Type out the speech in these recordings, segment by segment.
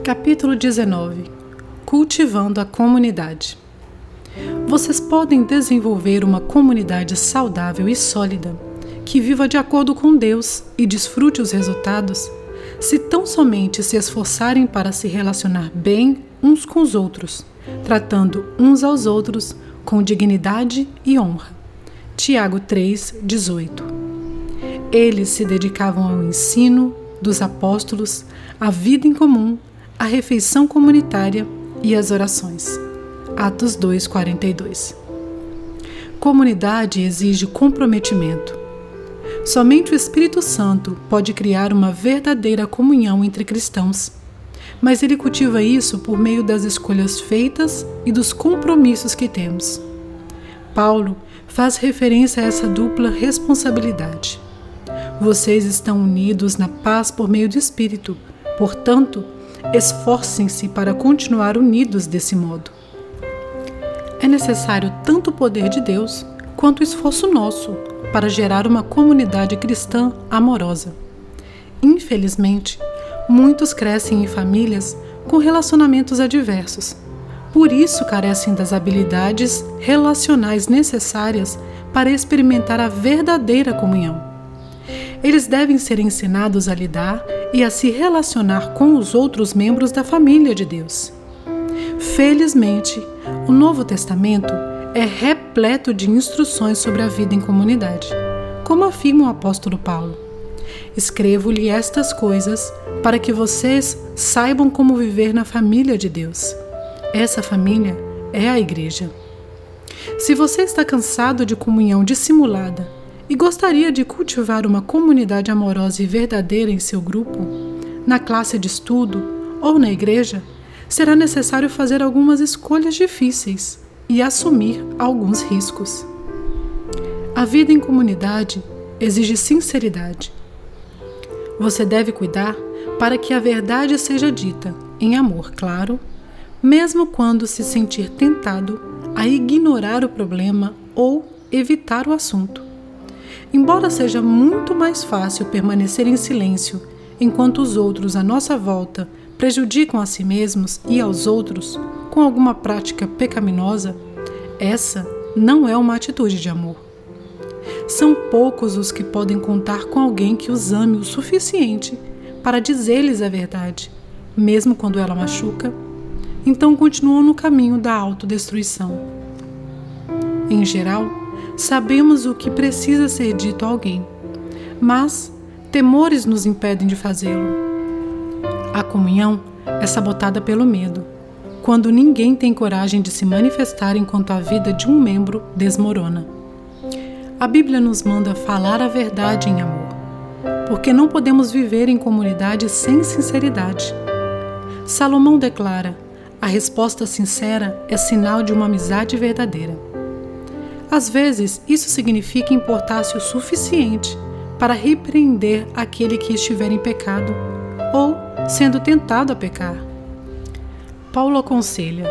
Capítulo 19. Cultivando a comunidade. Vocês podem desenvolver uma comunidade saudável e sólida, que viva de acordo com Deus e desfrute os resultados, se tão somente se esforçarem para se relacionar bem uns com os outros, tratando uns aos outros com dignidade e honra. Tiago 3:18. Eles se dedicavam ao ensino dos apóstolos, à vida em comum, a refeição comunitária e as orações. Atos 2:42. Comunidade exige comprometimento. Somente o Espírito Santo pode criar uma verdadeira comunhão entre cristãos, mas ele cultiva isso por meio das escolhas feitas e dos compromissos que temos. Paulo faz referência a essa dupla responsabilidade. Vocês estão unidos na paz por meio do Espírito, portanto, esforcem-se para continuar unidos desse modo. É necessário tanto o poder de Deus quanto o esforço nosso para gerar uma comunidade cristã amorosa. Infelizmente, muitos crescem em famílias com relacionamentos adversos. Por isso carecem das habilidades relacionais necessárias para experimentar a verdadeira comunhão. Eles devem ser ensinados a lidar e a se relacionar com os outros membros da família de Deus. Felizmente, o Novo Testamento é repleto de instruções sobre a vida em comunidade, como afirma o apóstolo Paulo. Escrevo-lhe estas coisas para que vocês saibam como viver na família de Deus. Essa família é a igreja. Se você está cansado de comunhão dissimulada e gostaria de cultivar uma comunidade amorosa e verdadeira em seu grupo, na classe de estudo ou na igreja, será necessário fazer algumas escolhas difíceis e assumir alguns riscos. A vida em comunidade exige sinceridade. Você deve cuidar para que a verdade seja dita em amor, claro, mesmo quando se sentir tentado a ignorar o problema ou evitar o assunto. Embora seja muito mais fácil permanecer em silêncio enquanto os outros à nossa volta prejudicam a si mesmos e aos outros com alguma prática pecaminosa, essa não é uma atitude de amor. São poucos os que podem contar com alguém que os ame o suficiente para dizer-lhes a verdade, mesmo quando ela machuca, então continuam no caminho da autodestruição. Em geral, sabemos o que precisa ser dito a alguém, mas temores nos impedem de fazê-lo. A comunhão é sabotada pelo medo, quando ninguém tem coragem de se manifestar enquanto a vida de um membro desmorona. A Bíblia nos manda falar a verdade em amor, porque não podemos viver em comunidade sem sinceridade. Salomão declara: a resposta sincera é sinal de uma amizade verdadeira. Às vezes, isso significa importar-se o suficiente para repreender aquele que estiver em pecado ou sendo tentado a pecar. Paulo aconselha: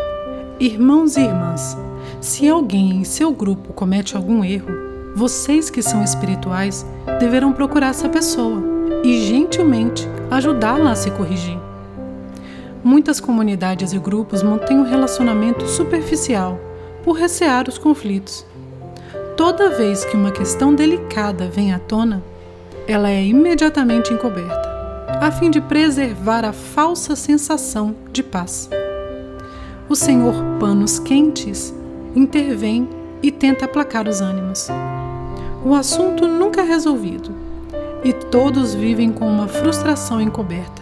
irmãos e irmãs, se alguém em seu grupo comete algum erro, vocês que são espirituais deverão procurar essa pessoa e gentilmente ajudá-la a se corrigir. Muitas comunidades e grupos mantêm um relacionamento superficial por recear os conflitos. Toda vez que uma questão delicada vem à tona, ela é imediatamente encoberta, a fim de preservar a falsa sensação de paz. O Senhor Panos Quentes intervém e tenta aplacar os ânimos. O assunto nunca é resolvido e todos vivem com uma frustração encoberta.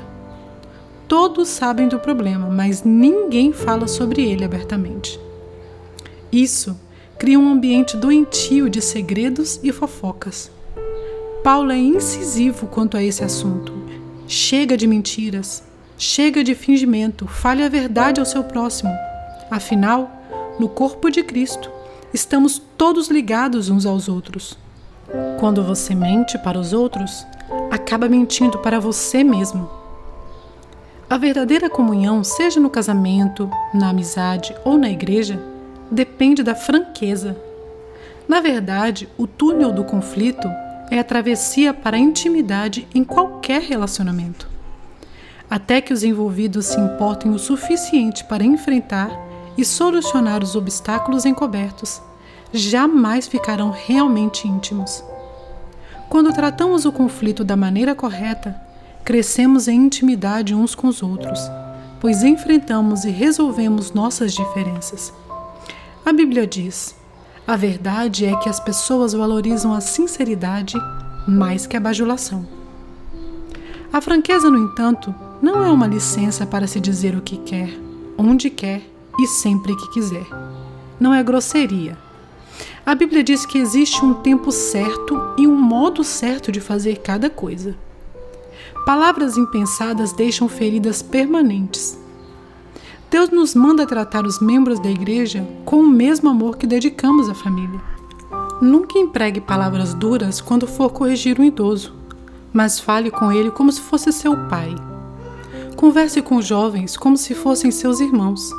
Todos sabem do problema, mas ninguém fala sobre ele abertamente. Isso cria um ambiente doentio de segredos e fofocas. Paulo é incisivo quanto a esse assunto. Chega de mentiras, chega de fingimento, fale a verdade ao seu próximo. Afinal, no corpo de Cristo, estamos todos ligados uns aos outros. Quando você mente para os outros, acaba mentindo para você mesmo. A verdadeira comunhão, seja no casamento, na amizade ou na igreja, depende da franqueza. Na verdade, o túnel do conflito é a travessia para a intimidade em qualquer relacionamento. Até que os envolvidos se importem o suficiente para enfrentar e solucionar os obstáculos encobertos, jamais ficarão realmente íntimos. Quando tratamos o conflito da maneira correta, crescemos em intimidade uns com os outros, pois enfrentamos e resolvemos nossas diferenças. A Bíblia diz: a verdade é que as pessoas valorizam a sinceridade mais que a bajulação. A franqueza, no entanto, não é uma licença para se dizer o que quer, onde quer e sempre que quiser. Não é grosseria. A Bíblia diz que existe um tempo certo e um modo certo de fazer cada coisa. Palavras impensadas deixam feridas permanentes. Deus nos manda tratar os membros da igreja com o mesmo amor que dedicamos à família. Nunca empregue palavras duras quando for corrigir um idoso, mas fale com ele como se fosse seu pai. Converse com os jovens como se fossem seus irmãos,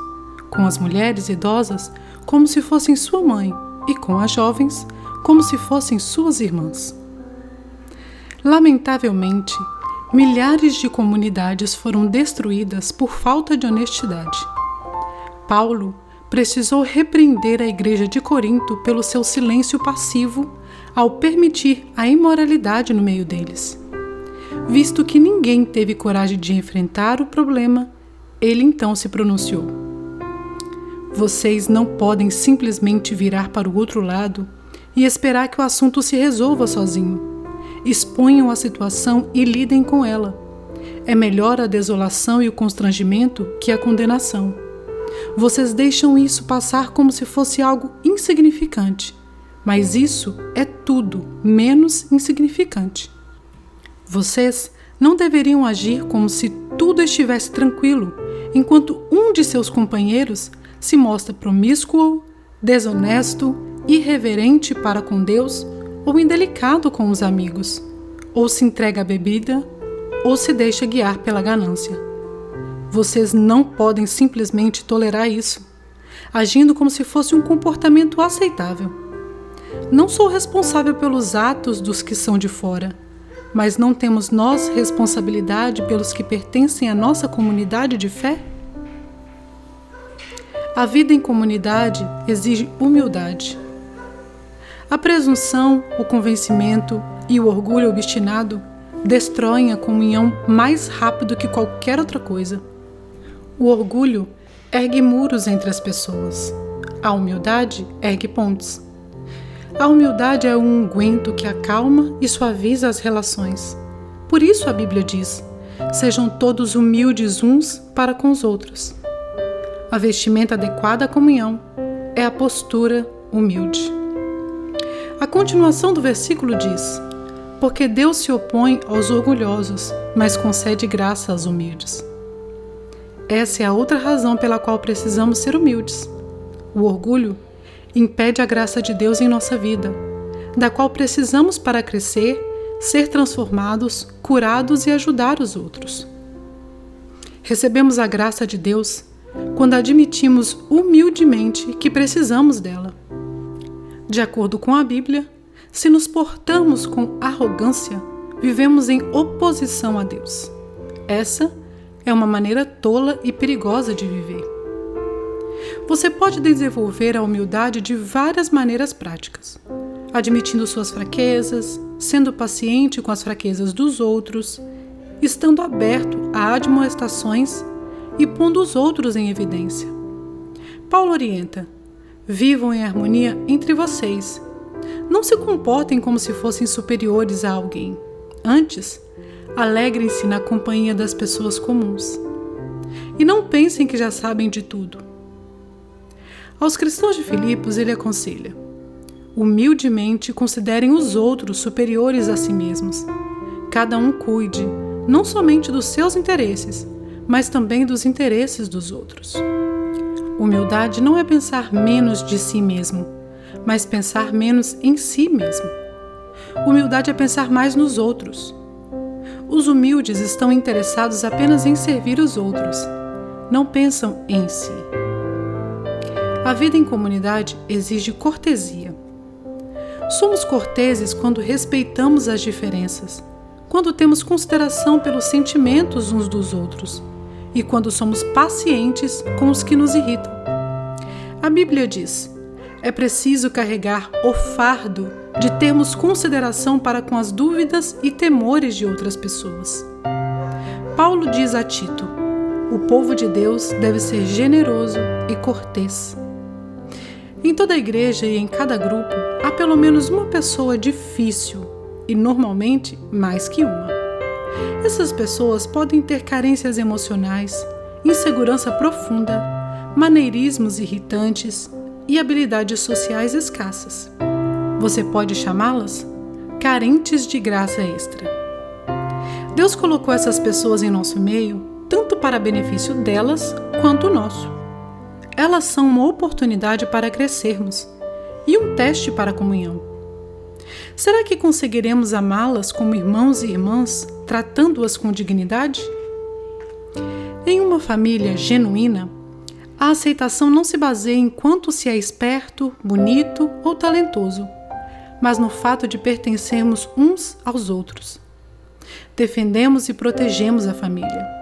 com as mulheres idosas como se fossem sua mãe e com as jovens como se fossem suas irmãs. Lamentavelmente, milhares de comunidades foram destruídas por falta de honestidade. Paulo precisou repreender a igreja de Corinto pelo seu silêncio passivo ao permitir a imoralidade no meio deles. Visto que ninguém teve coragem de enfrentar o problema, ele então se pronunciou: vocês não podem simplesmente virar para o outro lado e esperar que o assunto se resolva sozinho. Exponham a situação e lidem com ela. É melhor a desolação e o constrangimento que a condenação. Vocês deixam isso passar como se fosse algo insignificante, mas isso é tudo menos insignificante. Vocês não deveriam agir como se tudo estivesse tranquilo, enquanto um de seus companheiros se mostra promíscuo, desonesto, irreverente para com Deus ou indelicado com os amigos, ou se entrega à bebida, ou se deixa guiar pela ganância. Vocês não podem simplesmente tolerar isso, agindo como se fosse um comportamento aceitável. Não sou responsável pelos atos dos que são de fora, mas não temos nós responsabilidade pelos que pertencem à nossa comunidade de fé? A vida em comunidade exige humildade. A presunção, o convencimento e o orgulho obstinado destroem a comunhão mais rápido que qualquer outra coisa. O orgulho ergue muros entre as pessoas. A humildade ergue pontes. A humildade é um unguento que acalma e suaviza as relações. Por isso a Bíblia diz: sejam todos humildes uns para com os outros. A vestimenta adequada à comunhão é a postura humilde. A continuação do versículo diz: porque Deus se opõe aos orgulhosos, mas concede graça aos humildes. Essa é a outra razão pela qual precisamos ser humildes. O orgulho impede a graça de Deus em nossa vida, da qual precisamos para crescer, ser transformados, curados e ajudar os outros. Recebemos a graça de Deus quando admitimos humildemente que precisamos dela. De acordo com a Bíblia, se nos portamos com arrogância, vivemos em oposição a Deus. Essa é uma maneira tola e perigosa de viver. Você pode desenvolver a humildade de várias maneiras práticas, admitindo suas fraquezas, sendo paciente com as fraquezas dos outros, estando aberto a admoestações e pondo os outros em evidência. Paulo orienta: vivam em harmonia entre vocês. Não se comportem como se fossem superiores a alguém. Antes, alegrem-se na companhia das pessoas comuns. E não pensem que já sabem de tudo. Aos cristãos de Filipos, ele aconselha: humildemente considerem os outros superiores a si mesmos. Cada um cuide, não somente dos seus interesses, mas também dos interesses dos outros. Humildade não é pensar menos de si mesmo, mas pensar menos em si mesmo. Humildade é pensar mais nos outros. Os humildes estão interessados apenas em servir os outros, não pensam em si. A vida em comunidade exige cortesia. Somos corteses quando respeitamos as diferenças, quando temos consideração pelos sentimentos uns dos outros e quando somos pacientes com os que nos irritam. A Bíblia diz: é preciso carregar o fardo de termos consideração para com as dúvidas e temores de outras pessoas. Paulo diz a Tito: o povo de Deus deve ser generoso e cortês. Em toda a igreja e em cada grupo, há pelo menos uma pessoa difícil, e normalmente mais que uma. Essas pessoas podem ter carências emocionais, insegurança profunda, maneirismos irritantes e habilidades sociais escassas. Você pode chamá-las carentes de graça extra. Deus colocou essas pessoas em nosso meio, tanto para benefício delas quanto nosso. Elas são uma oportunidade para crescermos e um teste para a comunhão. Será que conseguiremos amá-las como irmãos e irmãs, tratando-as com dignidade? Em uma família genuína, a aceitação não se baseia em quanto se é esperto, bonito ou talentoso, mas no fato de pertencermos uns aos outros. Defendemos e protegemos a família.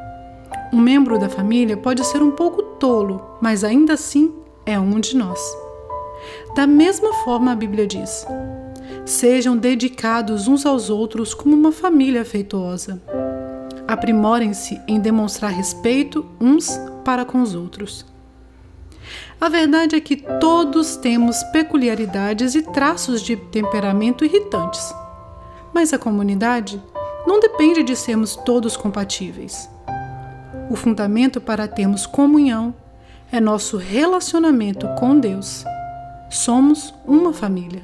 Um membro da família pode ser um pouco tolo, mas ainda assim é um de nós. Da mesma forma, a Bíblia diz: sejam dedicados uns aos outros como uma família afetuosa. Aprimorem-se em demonstrar respeito uns para com os outros. A verdade é que todos temos peculiaridades e traços de temperamento irritantes, mas a comunidade não depende de sermos todos compatíveis. O fundamento para termos comunhão é nosso relacionamento com Deus. Somos uma família.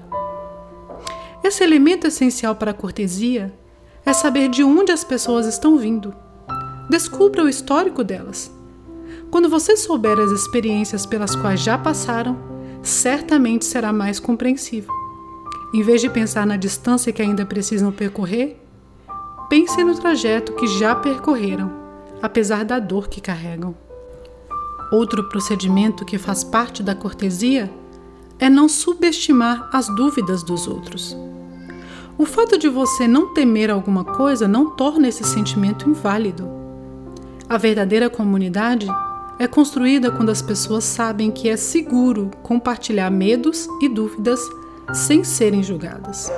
Esse elemento essencial para a cortesia é saber de onde as pessoas estão vindo. Descubra o histórico delas. Quando você souber as experiências pelas quais já passaram, certamente será mais compreensível. Em vez de pensar na distância que ainda precisam percorrer, pense no trajeto que já percorreram, apesar da dor que carregam. Outro procedimento que faz parte da cortesia é não subestimar as dúvidas dos outros. O fato de você não temer alguma coisa não torna esse sentimento inválido. A verdadeira comunidade é construída quando as pessoas sabem que é seguro compartilhar medos e dúvidas sem serem julgadas.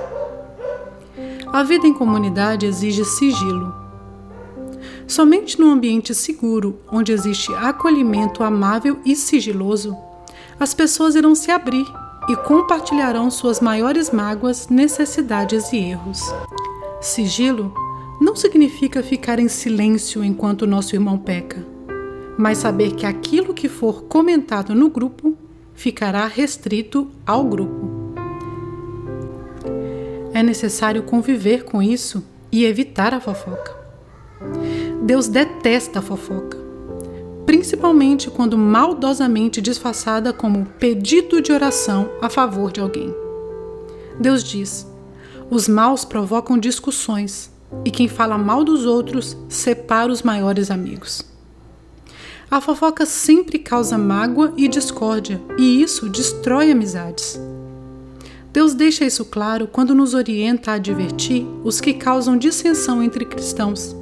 A vida em comunidade exige sigilo. Somente num ambiente seguro, onde existe acolhimento amável e sigiloso, as pessoas irão se abrir e compartilharão suas maiores mágoas, necessidades e erros. Sigilo não significa ficar em silêncio enquanto nosso irmão peca, mas saber que aquilo que for comentado no grupo ficará restrito ao grupo. É necessário conviver com isso e evitar a fofoca. Deus detesta a fofoca, principalmente quando maldosamente disfarçada como pedido de oração a favor de alguém. Deus diz: os maus provocam discussões, e quem fala mal dos outros separa os maiores amigos. A fofoca sempre causa mágoa e discórdia, e isso destrói amizades. Deus deixa isso claro quando nos orienta a advertir os que causam dissensão entre cristãos.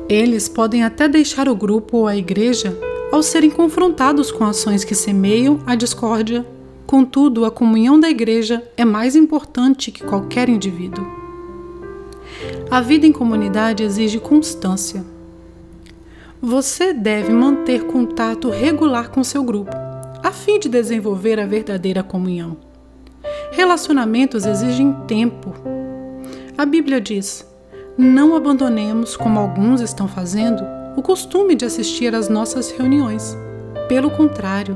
Eles podem até deixar o grupo ou a igreja ao serem confrontados com ações que semeiam a discórdia. Contudo, a comunhão da igreja é mais importante que qualquer indivíduo. A vida em comunidade exige constância. Você deve manter contato regular com seu grupo, a fim de desenvolver a verdadeira comunhão. Relacionamentos exigem tempo. A Bíblia diz: não abandonemos, como alguns estão fazendo, o costume de assistir às nossas reuniões. Pelo contrário,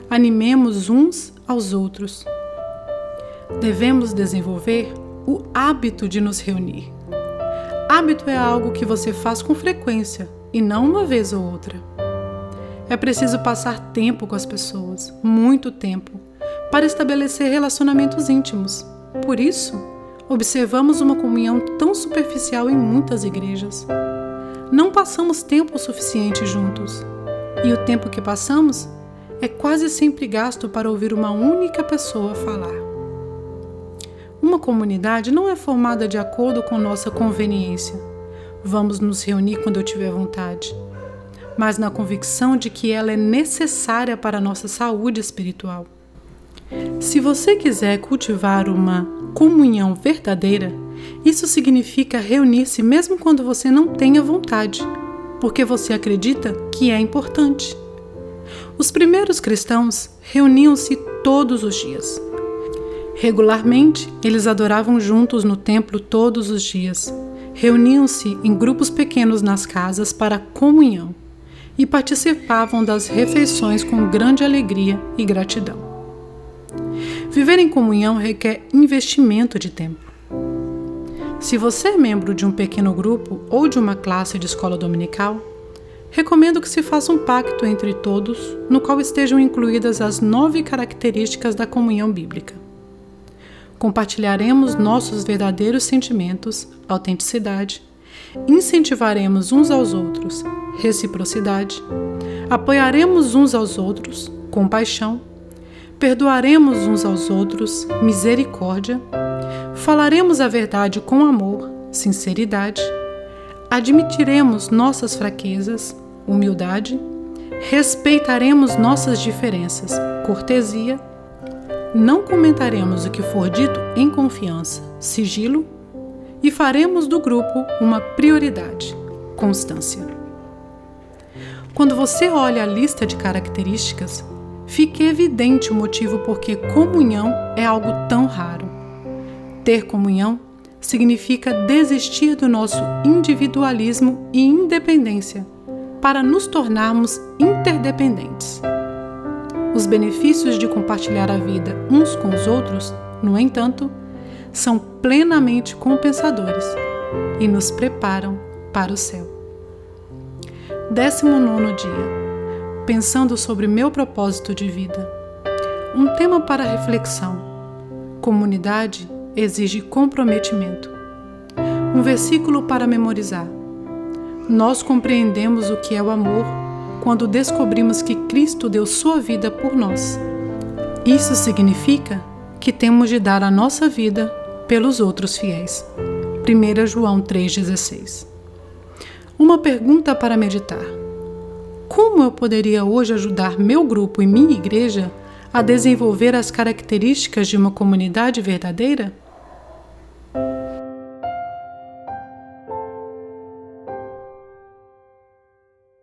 animemos uns aos outros. Devemos desenvolver o hábito de nos reunir. Hábito é algo que você faz com frequência e não uma vez ou outra. É preciso passar tempo com as pessoas, muito tempo, para estabelecer relacionamentos íntimos. Por isso, observamos uma comunhão tão superficial em muitas igrejas. Não passamos tempo suficiente juntos, e o tempo que passamos é quase sempre gasto para ouvir uma única pessoa falar. Uma comunidade não é formada de acordo com nossa conveniência. Vamos nos reunir quando eu tiver vontade, mas na convicção de que ela é necessária para a nossa saúde espiritual. Se você quiser cultivar uma comunhão verdadeira, isso significa reunir-se mesmo quando você não tenha vontade, porque você acredita que é importante. Os primeiros cristãos reuniam-se todos os dias. Regularmente, eles adoravam juntos no templo todos os dias. Reuniam-se em grupos pequenos nas casas para comunhão e participavam das refeições com grande alegria e gratidão. Viver em comunhão requer investimento de tempo. Se você é membro de um pequeno grupo ou de uma classe de escola dominical, recomendo que se faça um pacto entre todos, no qual estejam incluídas as 9 características da comunhão bíblica. Compartilharemos nossos verdadeiros sentimentos, autenticidade, incentivaremos uns aos outros, reciprocidade, apoiaremos uns aos outros, compaixão, perdoaremos uns aos outros, misericórdia, falaremos a verdade com amor, sinceridade, admitiremos nossas fraquezas, humildade, respeitaremos nossas diferenças, cortesia, não comentaremos o que for dito em confiança, sigilo, e faremos do grupo uma prioridade, constância. Quando você olha a lista de características, fica evidente o motivo por que comunhão é algo tão raro. Ter comunhão significa desistir do nosso individualismo e independência para nos tornarmos interdependentes. Os benefícios de compartilhar a vida uns com os outros, no entanto, são plenamente compensadores e nos preparam para o céu. 19º dia. Pensando sobre meu propósito de vida. Um tema para reflexão. Comunidade exige comprometimento. Um versículo para memorizar. Nós compreendemos o que é o amor quando descobrimos que Cristo deu sua vida por nós. Isso significa que temos de dar a nossa vida pelos outros fiéis. 1 João 3,16. Uma pergunta para meditar. Como eu poderia hoje ajudar meu grupo e minha igreja a desenvolver as características de uma comunidade verdadeira?